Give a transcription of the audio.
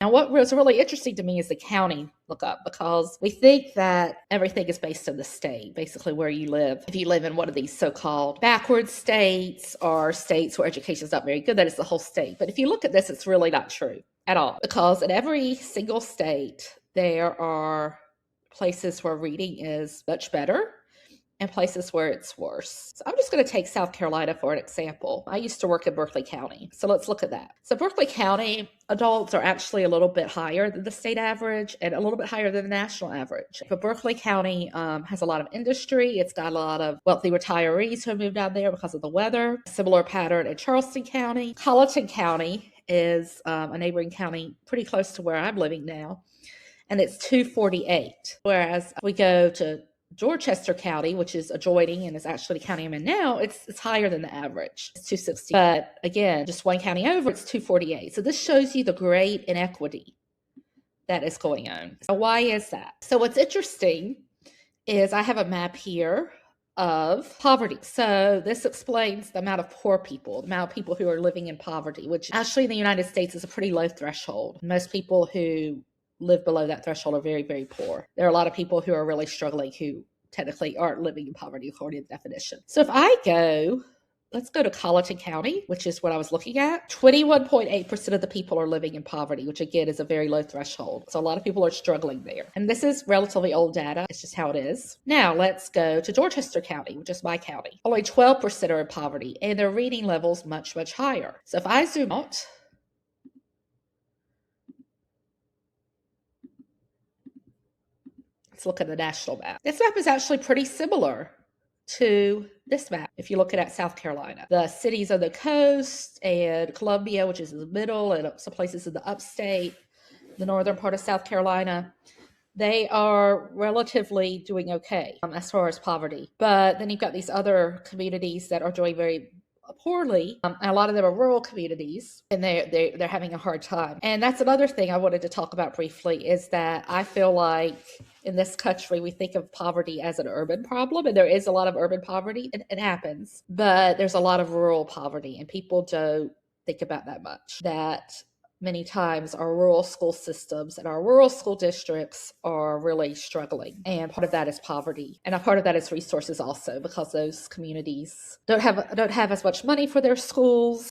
Now, what was really interesting to me is the county lookup, because we think that everything is based on the state, basically where you live. If you live in one of these so-called backward states or states where education is not very good, that is the whole state. But if you look at this, it's really not true at all, because in every single state, there are places where reading is much better and places where it's worse. So I'm just going to take South Carolina for an example. I used to work in Berkeley County, so let's look at that. So Berkeley County adults are actually a little bit higher than the state average and a little bit higher than the national average. But Berkeley County has a lot of industry. It's got a lot of wealthy retirees who have moved down there because of the weather. Similar pattern in Charleston County. Colleton County is a neighboring county pretty close to where I'm living now, and it's 248. Whereas if we go to Dorchester County, which is adjoining and is actually the county I'm in now, it's higher than the average. It's 260. But again, just one county over, it's 248. So this shows you the great inequity that is going on. So why is that? So what's interesting is I have a map here of poverty. So this explains the amount of poor people, the amount of people who are living in poverty, which actually in the United States is a pretty low threshold. Most people who live below that threshold are very, very poor. There are a lot of people who are really struggling who technically aren't living in poverty according to the definition. So if I go, let's go to Colleton County, which is what I was looking at. 21.8% of the people are living in poverty, which again is a very low threshold. So a lot of people are struggling there. And this is relatively old data. It's just how it is. Now let's go to Dorchester County, which is my county. Only 12% are in poverty, and their reading level's much, much higher. So if I zoom out, let's look at the national map. This map is actually pretty similar to this map. If you look at South Carolina, the cities on the coast and Columbia, which is in the middle, and some places in the upstate, the northern part of South Carolina, they are relatively doing okay as far as poverty. But then you've got these other communities that are doing very poorly. And a lot of them are rural communities, and they're having a hard time. And that's another thing I wanted to talk about briefly, is that I feel like in this country, we think of poverty as an urban problem, and there is a lot of urban poverty. It happens, but there's a lot of rural poverty, and people don't think about that much. That many times our rural school systems and our rural school districts are really struggling. And part of that is poverty. And a part of that is resources also, because those communities don't have as much money for their schools.